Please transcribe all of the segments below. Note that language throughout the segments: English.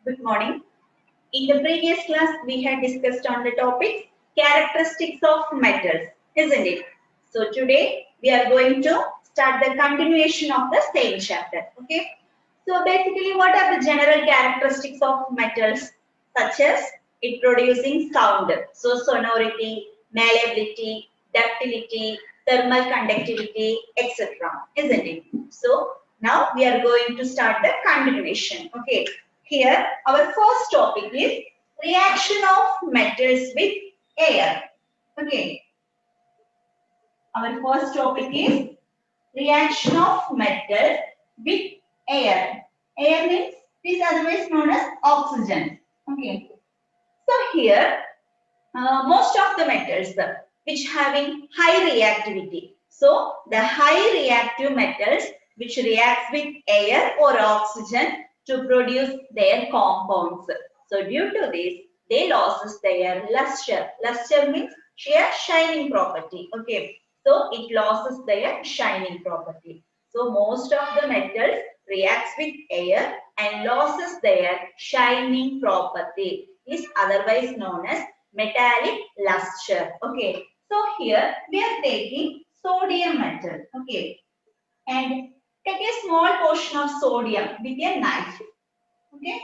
Good morning. In the previous class, we had discussed on the topic characteristics of metals, isn't it? So today we are going to start the continuation of the same chapter. Okay. So basically, what are the general characteristics of metals, such as it producing sound, so sonority, malleability, ductility, thermal conductivity, etc. Isn't it? So now we are going to start the continuation. Okay. Here, our first topic is reaction of metals with air. Okay. Our first topic is reaction of metal with air. Air means it is otherwise known as oxygen. Okay. So here, most of the metals which having high reactivity. So the high reactive metals which reacts with air or oxygen to produce their compounds. So due to this, they loses their luster. Luster means sheer shining property. Okay. So it loses their shining property. So most of the metals reacts with air and loses their shining property. Is otherwise known as metallic luster. Okay. So here we are taking sodium metal. Okay. And take a small portion of sodium with a knife. Okay.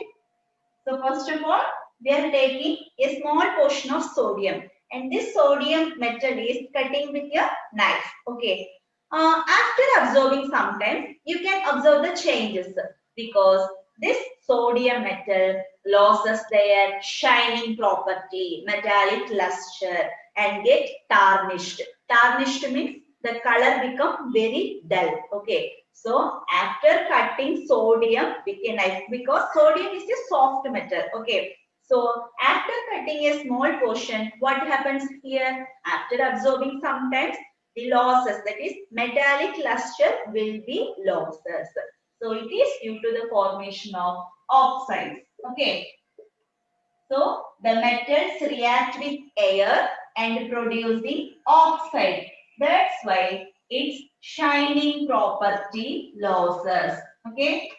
So first of all, we are taking a small portion of sodium, and this sodium metal is cutting with a knife. Okay. After absorbing sometimes, you can observe the changes because this sodium metal loses their shining property, metallic luster, and get tarnished. Tarnished means the color become very dull. Okay. So after cutting sodium with a knife, because sodium is a soft metal. Okay. So after cutting a small portion, what happens here? After absorbing sometimes, the losses, that is metallic luster will be losses. So it is due to the formation of oxides. Okay. So the metals react with air and producing oxide. That's why its shining property losses. Okay.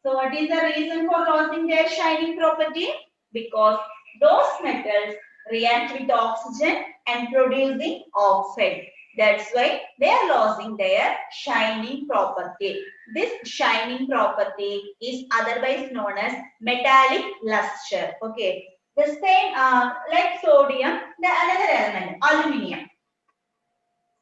So what is the reason for losing their shining property? Because those metals react with oxygen and producing oxide. That's why they are losing their shining property. This shining property is otherwise known as metallic luster. Okay. The same like sodium, the another element, aluminium.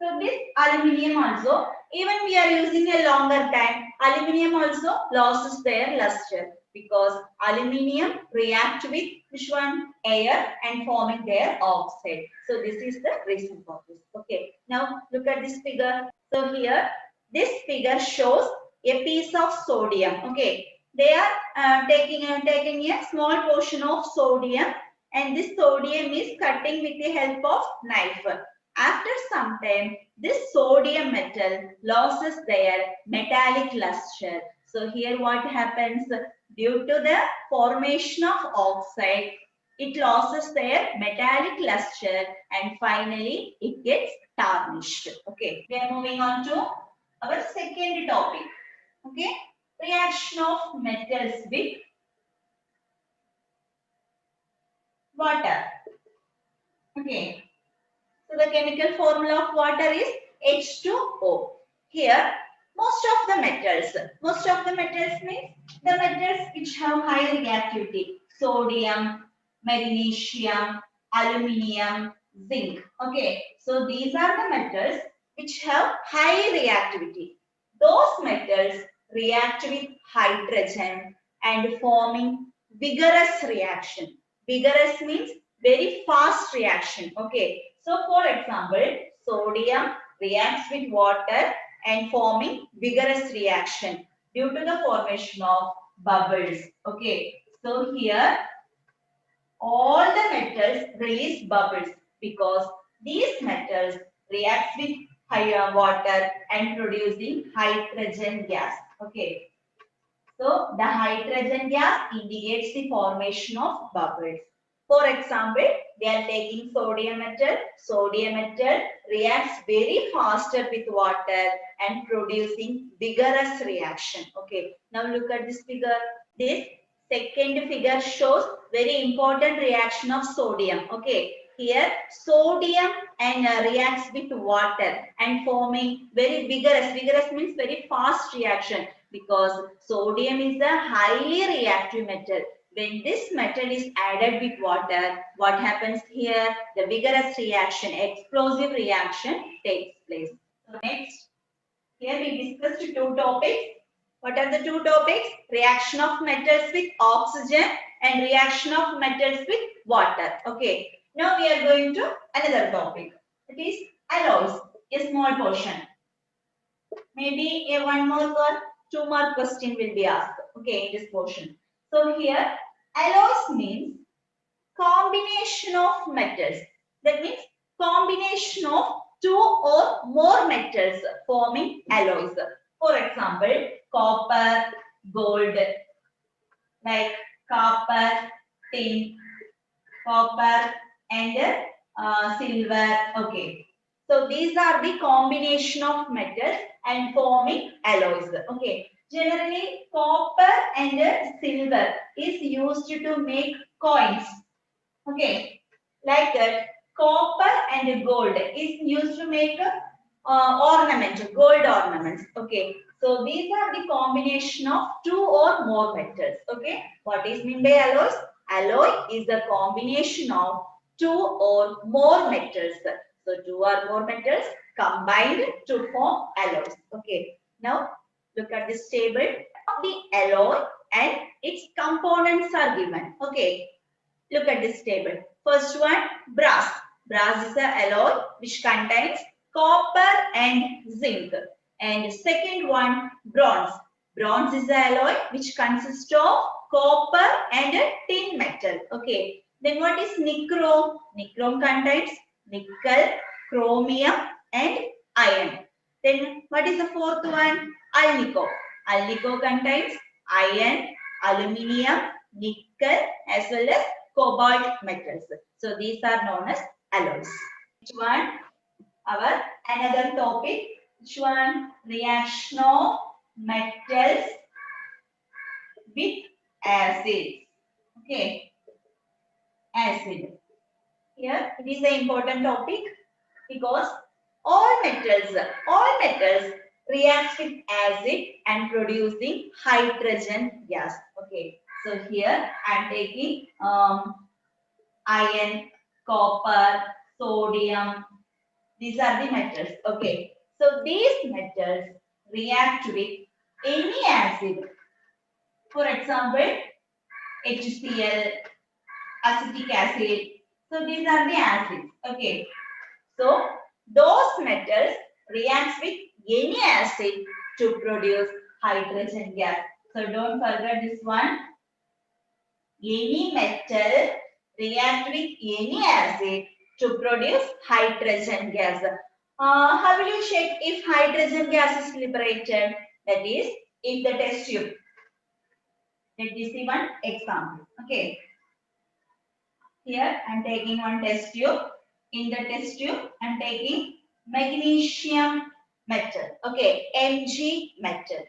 So this aluminium also, even we are using a longer time, aluminium also loses their luster because aluminium react with which one? Air and forming their oxide. So this is the reason for this. Okay. Now look at this figure. So here, this figure shows a piece of sodium. Okay. They are taking a small portion of sodium, and this sodium is cutting with the help of knife. After some time, this sodium metal loses their metallic luster. So here what happens? Due to the formation of oxide, it loses their metallic luster and finally it gets tarnished. Okay, we are moving on to our second topic. Okay, reaction of metals with water. Okay. So the chemical formula of water is H2O. Here, most of the metals means the metals which have high reactivity. Sodium, magnesium, aluminium, zinc. Okay, so these are the metals which have high reactivity. Those metals react with hydrogen and forming vigorous reaction. Vigorous means very fast reaction. Okay. So for example, sodium reacts with water and forming vigorous reaction due to the formation of bubbles. Okay. So here all the metals release bubbles because these metals react with higher water and producing hydrogen gas. Okay. So the hydrogen gas indicates the formation of bubbles. For example, we are taking sodium metal. Sodium metal reacts very faster with water and producing vigorous reaction. Okay. Now look at this figure. This Second figure shows very important reaction of sodium. Okay, here sodium and reacts with water and forming very vigorous. Vigorous means very fast reaction because sodium is a highly reactive metal. When this metal is added with water, what happens here? The vigorous reaction, explosive reaction takes place. So next, here we discussed two topics. What are the two topics? Reaction of metals with oxygen and reaction of metals with water. Okay. Now we are going to another topic. It is alloys, a small portion. Maybe a one more or two more question will be asked. Okay, in this portion. So here, alloys means combination of metals. That means combination of two or more metals forming alloys. For example, copper, gold, like copper, tin, copper and silver. Okay. So these are the combination of metals and forming alloys. Okay. Generally, copper and silver is used to make coins. Okay, like that, copper and gold is used to make ornament, gold ornaments. Okay, so these are the combination of two or more metals. Okay, what is meant by alloys? Alloy is the combination of two or more metals. So two or more metals combined to form alloys. Okay, now look at this table. The alloy and its components are given. Okay, look at this table. First one, brass. Brass is an alloy which contains copper and zinc. And second one, bronze. Bronze is an alloy which consists of copper and a tin metal. Okay. Then what is nichrome? Nichrome contains nickel, chromium and iron. Then what is the fourth one? Alnico. Alnico contains iron, aluminium, nickel as well as cobalt metals. So these are known as alloys. Which one? Our another topic. Which one? Reaction of metals with acids. Okay. Acid. Here it is an important topic because all metals react with acid and producing hydrogen gas. Okay. So here I am taking iron, copper, sodium. These are the metals. Okay. So these metals react with any acid. For example, HCl, acetic acid. So these are the acids. Okay. So those metals react with any acid to produce hydrogen gas. So don't forget this one. Any metal react with any acid to produce hydrogen gas. How will you check if hydrogen gas is liberated? That is, if the test tube. Let me see one example. Okay. Here I am taking one test tube. In the test tube, I am taking magnesium metal. Okay, Mg metal.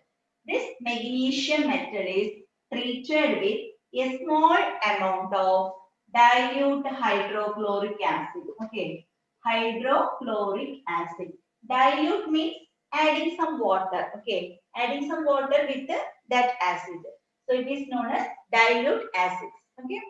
This magnesium metal is treated with a small amount of dilute hydrochloric acid. Okay, hydrochloric acid. Dilute means adding some water. Okay, adding some water with that acid. So it is known as dilute acids. Okay,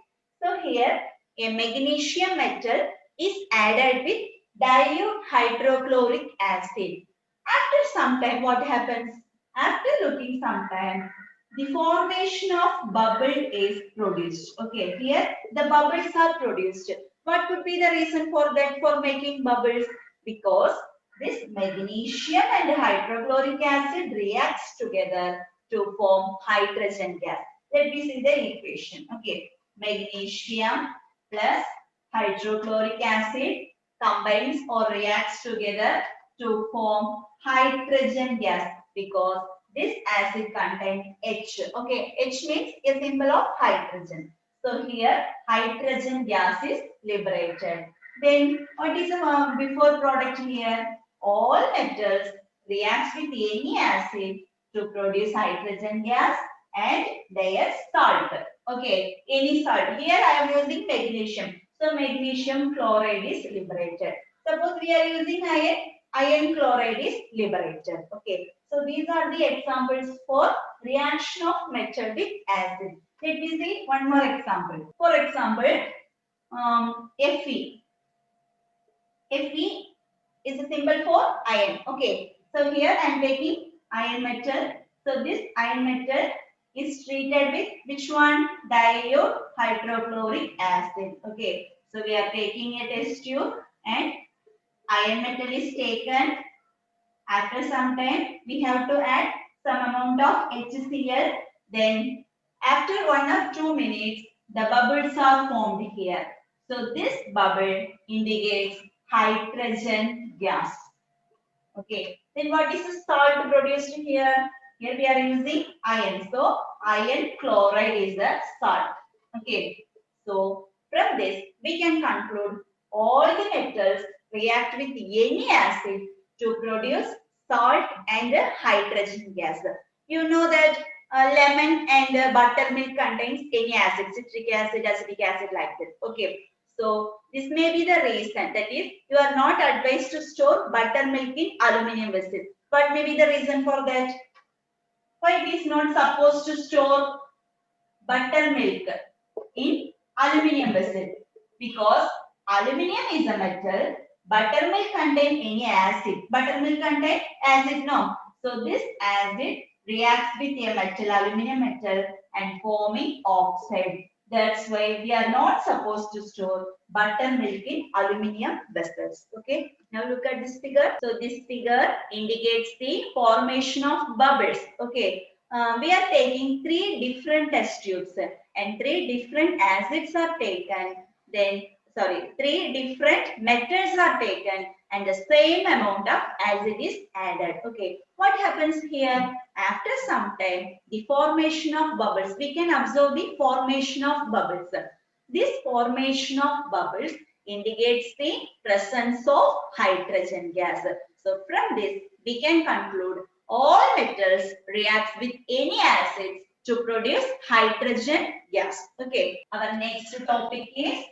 so here a magnesium metal is added with dilute hydrochloric acid. After some time, what happens? After looking some time, the formation of bubble is produced. Okay, here the bubbles are produced. What could be the reason for that, for making bubbles? Because this magnesium and hydrochloric acid reacts together to form hydrogen gas. Let me see the equation. Okay, magnesium plus hydrochloric acid combines or reacts together to form hydrogen gas because this acid contains H. Okay, H means a symbol of hydrogen. So here hydrogen gas is liberated. Then what is the before product here? All metals reacts with any acid to produce hydrogen gas and their salt. Okay, any salt. Here I am using magnesium. So magnesium chloride is liberated. Suppose we are using iron, iron chloride is liberated. Okay, so these are the examples for reaction of metal with acid. Let me see one more example. For example, Fe. Fe is a symbol for iron. Okay, so here I am taking iron metal. So this iron metal is treated with which one? Dilute hydrochloric acid. Okay, so we are taking a test tube and iron metal is taken. After some time, we have to add some amount of HCl. Then after 1 or 2 minutes, the bubbles are formed here. So this bubble indicates hydrogen gas. Okay. Then what is the salt produced here? Here we are using iron. So iron chloride is the salt. Okay. So from this we can conclude all the metals react with any acid to produce salt and hydrogen gas. You know that lemon and buttermilk contains any acid, citric acid, acetic acid like that. Okay. So this may be the reason, that is, you are not advised to store buttermilk in aluminium vessel. What may be the reason for that? Why it is not supposed to store buttermilk in aluminium vessel? Because aluminium is a metal, buttermilk contain any acid. Buttermilk contain acid, no. So this acid reacts with a metal, aluminium metal, and forming oxide. That's why we are not supposed to store buttermilk in aluminium vessels. Okay. Now look at this figure. So this figure indicates the formation of bubbles. Okay. We are taking 3 different test tubes and 3 different acids are taken. Then, sorry, 3 different metals are taken and the same amount of acid is added. Okay, what happens here? After some time, the formation of bubbles, we can observe the formation of bubbles. This formation of bubbles indicates the presence of hydrogen gas. So from this, we can conclude all metals react with any acids to produce hydrogen gas. Okay, our next topic is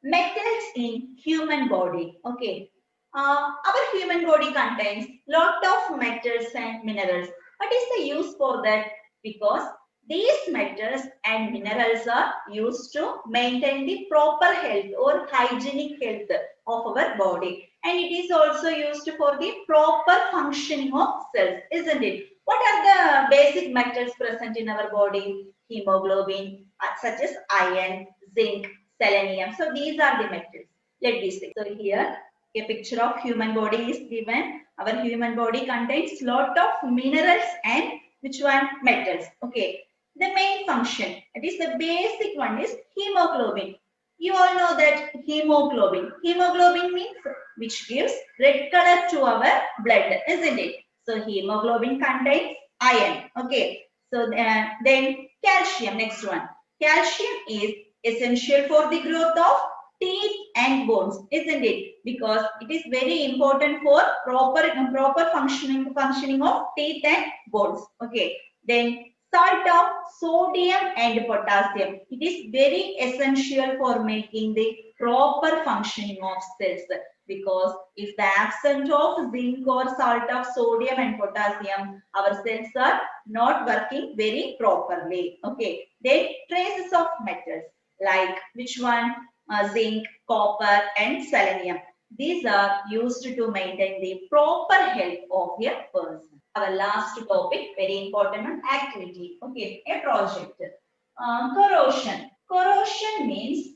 metals in human body. Okay, our human body contains lot of metals and minerals. What is the use for that? Because these metals and minerals are used to maintain the proper health or hygienic health of our body, and it is also used for the proper functioning of cells, isn't it? What are the basic metals present in our body? Hemoglobin, such as iron, zinc, selenium. So these are the metals. Let me see. So here a picture of human body is given. Our human body contains lot of minerals and which one? Metals. Okay. The main function, that is the basic one, is hemoglobin. You all know that hemoglobin. Hemoglobin means which gives red color to our blood, isn't it? So hemoglobin contains iron. Okay. So then calcium, next one. Calcium is essential for the growth of teeth and bones, isn't it? Because it is very important for proper functioning of teeth and bones. Okay. Then salt of sodium and potassium. It is very essential for making the proper functioning of cells, because if the absence of zinc or salt of sodium and potassium, our cells are not working very properly. Okay. Then traces of metals like which one? Zinc, copper and selenium. These are used to maintain the proper health of a person. Our last topic, very important one, activity. Okay, a project. Corrosion. Corrosion means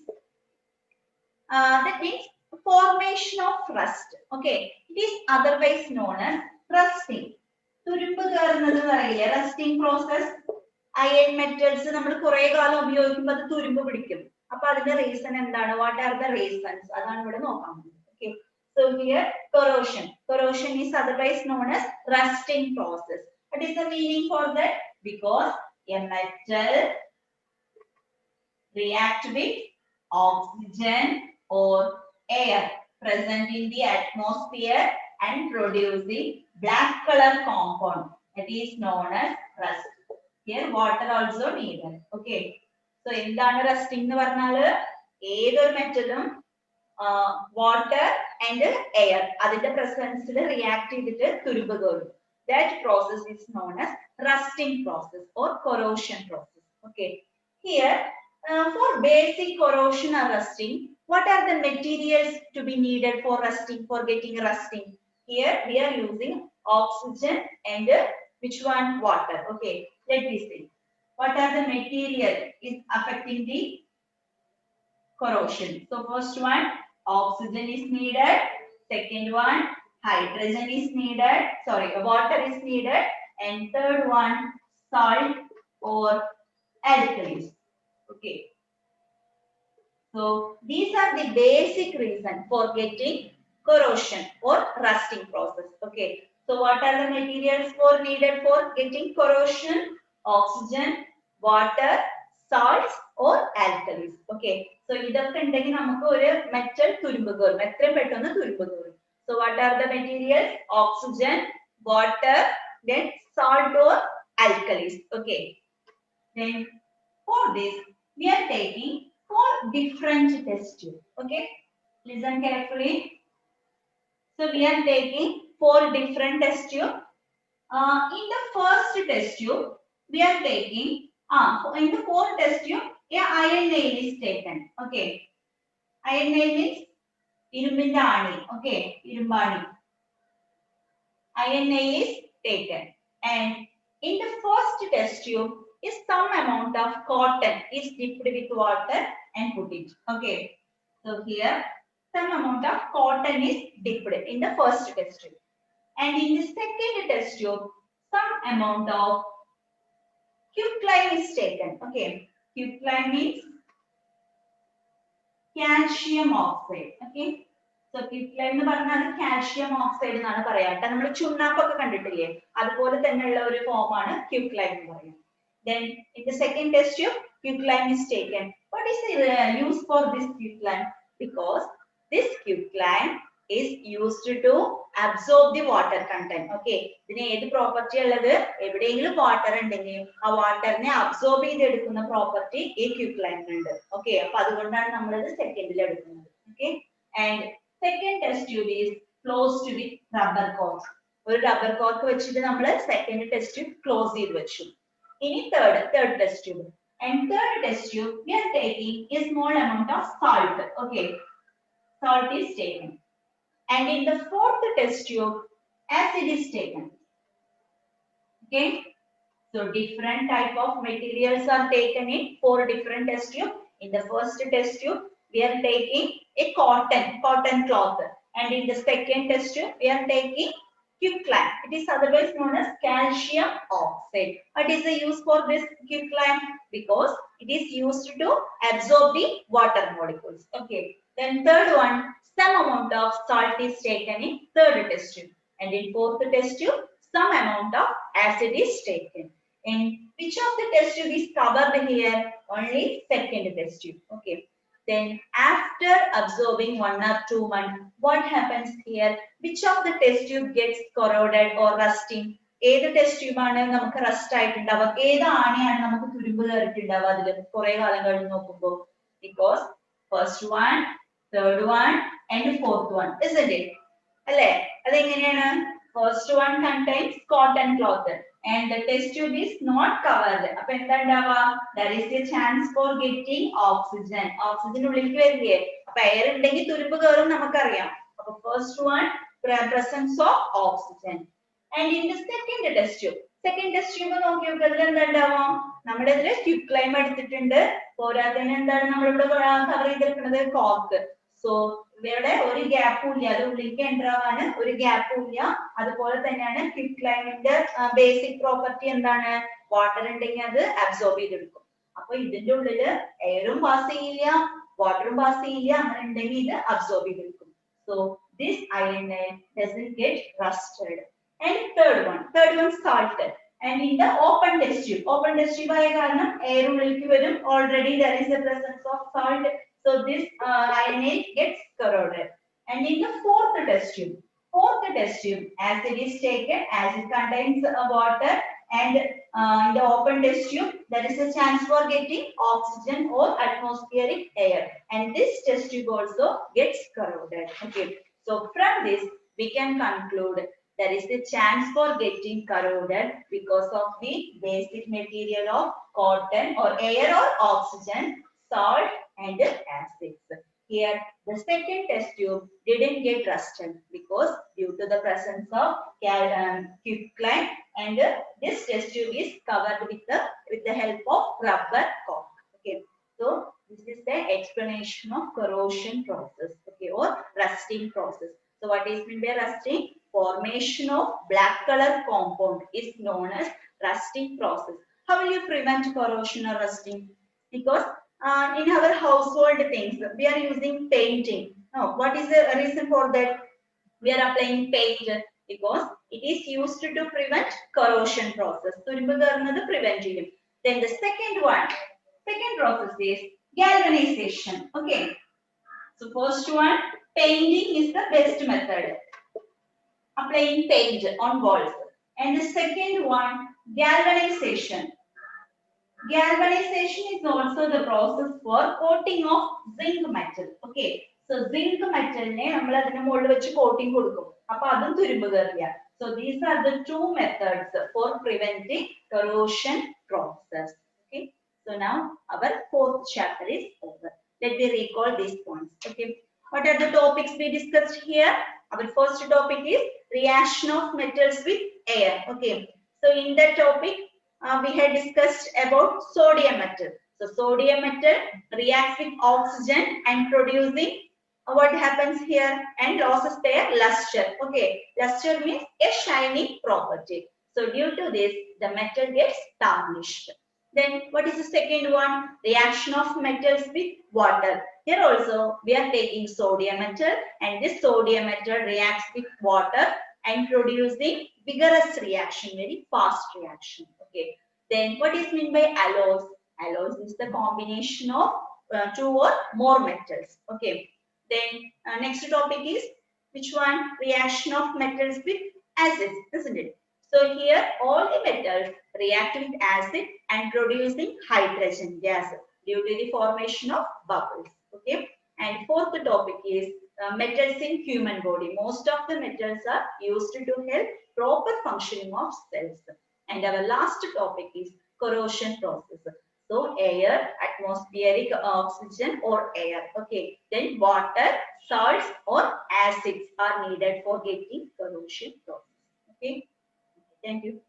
that means formation of rust. Okay, it is otherwise known as rusting. തുരുമ്പ് കയറുന്നത് പറയില്ലേ, rusting process. Iron metals നമ്മൾ കുറെ കാലം ഉപയോഗിക്കുമ്പോൾ അത് തുരുമ്പ് പിടിക്കും. അപ്പൊ അതിന്റെ റീസൺ എന്താണ്? What are the reasons? അതാണ് ഇവിടെ നോക്കാൻ പോകുന്നത്. Okay. So here corrosion. Corrosion is otherwise known as rusting process. What is the meaning for that? Because a metal react with oxygen or air present in the atmosphere and producing black color compound that is known as rust. Here water also needed. Okay. So എന്താണ് rusting എന്ന് പറഞ്ഞാൽ ഏതൊരു മെറ്റലും water and air അതിന്റെ പ്രസൻസിൽ react ചെയ്തിട്ട് തുരുമ്പ് കയറും. That process is known as rusting process or corrosion process. Okay. Here, for basic corrosion or rusting, what are the materials to be needed for rusting, for getting rusting? Here we are using oxygen and which one? Water. Okay. Let me see. What are the material is affecting the corrosion? So first one, oxygen is needed. Second one, hydrogen is needed. Sorry, water is needed. And third one, salt or alkalis. Okay. So these are the basic reason for getting corrosion or rusting process. Okay. So what are the materials needed for getting corrosion? Oxygen, water, salts or alkalis. Okay. So ഇതൊക്കെ ഉണ്ടെങ്കിൽ നമുക്ക് ഒരു metal തുരുമ്പ് കയറും. എത്രയും പെട്ടെന്ന് തുരുമ്പ് കയറും. So what are the materials? Oxygen, water, then salt or alkalis. Okay. Then for this we are taking 4 different test tubes. Okay. Listen carefully. So we are taking 4 different test tubes. In the first test tube we are taking in the 4 test tube iron nail is taken. Okay. Iron nail means irumbinte aani. Okay. Irumbani. Iron nail is taken. And in the first test tube is some amount of cotton is dipped with water and put it. Okay. So here some amount of cotton is dipped in the first test tube. And in the second test tube, some amount of quicklime is taken. Okay. Quicklime means calcium oxide. Okay. So quicklime എന്ന് പറഞ്ഞാൽ calcium oxide എന്നാണ് പറയാട്ടെ. നമ്മൾ ചുണ്ണാമ്പൊക്കെ കണ്ടിട്ടില്ലേ, അതുപോലെ തന്നെയുള്ള ഒരു form ആണ് quicklime എന്ന് പറയുന്നത്. Then in the second test tube, quicklime is taken. What is the use for this quicklime? Because this quicklime is used to absorb the water content. Okay. ഇതിന് ഏത് പ്രോപ്പർട്ടി ഉള്ളത്? എവിടെയെങ്കിലും വാട്ടർ ഉണ്ടെങ്കിൽ ആ വാട്ടറിനെ absorb ചെയ്തെടുക്കുന്ന property ഈ ക്വിക്ലൈമിനുണ്ട്. Okay. അപ്പൊ അതുകൊണ്ടാണ് നമ്മൾ ഇത് സെക്കൻഡിൽ എടുക്കുന്നത്. Okay. And second test tube is closed with rubber cork. ഒരു റബ്ബർ കോർക്ക് വെച്ചിട്ട് നമ്മൾ സെക്കൻഡ് ടെസ്റ്റ് ട്യൂബ് ക്ലോസ് ചെയ്ത് വെച്ചു. ഇനി third test tube. And third test tube we are taking a small amount of salt. Okay. Salt is taken. And in the fourth test tube, acid is taken. Okay. So different type of materials are taken in 4 different test tube. In the first test tube, we are taking a cotton cloth. And in the second test tube, we are taking quicklime. It is otherwise known as calcium oxide. What is the use for this quicklime? Because it is used to absorb the water molecules. Okay. Then third one, some amount of salt is taken in third test tube. And in fourth test tube, some amount of acid is taken. And which of the test tube is covered here? Only second test tube. Okay. Then after absorbing 1 or 2 months, what happens here? Which of the test tube gets corroded or rusting? ഏത് test tube ആണ് നമുക്ക് rest ആയിട്ടുണ്ടാവുക? ഏത് ആണിയാണ് നമുക്ക് തുരുമ്പ് കയറിയിട്ടുണ്ടാവുക അതിൽ കുറെ കാലം കഴിഞ്ഞ് നോക്കുമ്പോൾ? Because first one, third one and fourth one, isn't it? അല്ലേ? അതെങ്ങനെയാണ്? First one contains cotton cloth and the test tube is not covered. അപ്പൊ എന്താ ഉണ്ടാവുക? There is a chance for getting oxygen. Oxygen ഉള്ളിലേക്ക് വരില്ലേ? അപ്പൊ എയർ ഉണ്ടെങ്കിൽ തുരുമ്പ് കയറും നമുക്കറിയാം. അപ്പൊ first one, presence of oxygen. And in the second test tube നോക്കി നോക്കുക, അതിൽ എന്താ ഉണ്ടാവാം? നമ്മുടെ ഇതിൽ quicklime എടുത്തിട്ടുണ്ട്. പോരാത്തതിന് എന്താണ് നമ്മളിവിടെ കവർ ചെയ്തിരിക്കുന്നത്? കോർക്ക്. സോ ഇവിടെ ഒരു ഗ്യാപ്പും ഇല്ല, അത് ഉള്ളിലേക്ക് എൻ്റർ ആവാൻ ഒരു ഗ്യാപ്പും ഇല്ല. അതുപോലെ തന്നെയാണ് quicklime-ന്റെ ബേസിക് പ്രോപ്പർട്ടി എന്താണ്? വാട്ടർ ഉണ്ടെങ്കിൽ അത് അബ്സോർബ് ചെയ്തെടുക്കും. അപ്പൊ ഇതിന്റെ ഉള്ളില് എയറും പാസ് ചെയ്യില്ല, വാട്ടറും പാസ് ചെയ്യില്ല, അങ്ങനെ ഉണ്ടെങ്കിൽ ഇത് അബ്സോർബ് ചെയ്തെടുക്കും. So this iron doesn't get rusted. And third one salt. And in the open test tube ആയ കാരണം എയർ ഉള്ളിലേക്ക് വരും. Already there is a presence of salt. So this iron gets corroded. And in the fourth test tube, acid is taken. Acid contains water and in the open test tube there is a chance for getting oxygen or atmospheric air, and this test tube also gets corroded. Okay, so from this we can conclude there is a chance for getting corroded because of the basic material of cotton or air or oxygen, salt and acids. Here the second test tube didn't get rusted because due to the presence of quicklime, and this test tube is covered with the help of rubber cork. Okay, so this is the explanation of corrosion process, okay, or rusting process. So what is meant by rusting? Formation of black color compound is known as rusting process. How will you prevent corrosion or rusting? Because in our household things we are using painting. Now, what is the reason for that? We are applying paint because it is used to prevent corrosion process. തുരുമ്പ് കയറുന്നത് prevent ചെയ്യും. Then the second process is galvanization. Okay. So first one, painting is the best method. Applying paint on walls. And the second one, galvanization. Galvanization is also the process for coating of zinc metal. Okay. So zinc metal ne nammal adine molil vechi coating kodukum. Appo adum thurumbu keriya. So these are the two methods for preventing corrosion process. Okay. So now our fourth chapter is over. Let me recall these points. Okay. What are the topics we discussed here? Our first topic is reaction of metals with air. Okay. So in that topic we had discussed about sodium metal. So sodium metal reacts with oxygen and producing what happens here and loses their luster. Okay, luster means a shining property. So due to this, the metal gets tarnished. Then what is the second one? Reaction of metals with water. Here also we are taking sodium metal, and this sodium metal reacts with water and producing vigorous reaction, very fast reaction. Okay. Then what is meant by alloys? Alloys is the combination of two or more metals. Okay. Then next topic is which one? Reaction of metals with acids, isn't it? So here all the metals react with acid and producing hydrogen gas due to the formation of bubbles. Okay. And fourth topic is metals in human body. Most of the metals are used to help proper functioning of cells. And our last topic is corrosion process. So air, atmospheric oxygen or air. Okay. Then water, salts or acids are needed for getting corrosion process. Okay. Thank you.